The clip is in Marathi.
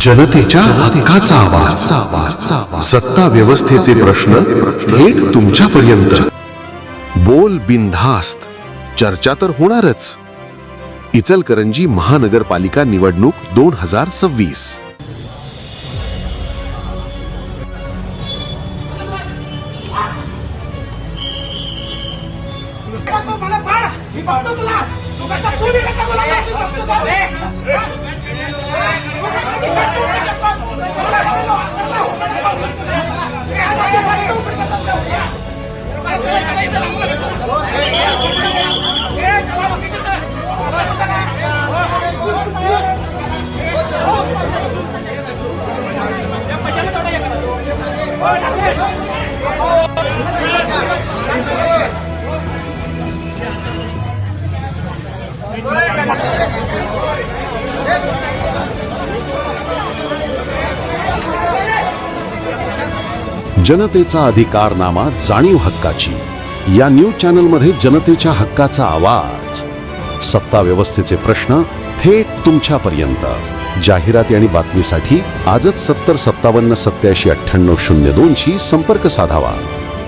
जनतेच्या हक्काचा आवाज, सत्ता व्यवस्थेचे प्रश्न थेट तुमच्यापर्यंत. बोल बिनधास्त, चर्चा तर होणारच. इचलकरंजी महानगरपालिका निवडणूक 2026. जनतेचा अधिकारनामा, जाणीव हक्काची. या न्यूज चॅनलमध्ये जनतेच्या हक्काचा आवाज, सत्ता व्यवस्थेचे प्रश्न थेट तुमच्यापर्यंत. जाहिराती आणि बातमीसाठी आजच 70 57 87 98 02 शी संपर्क साधावा.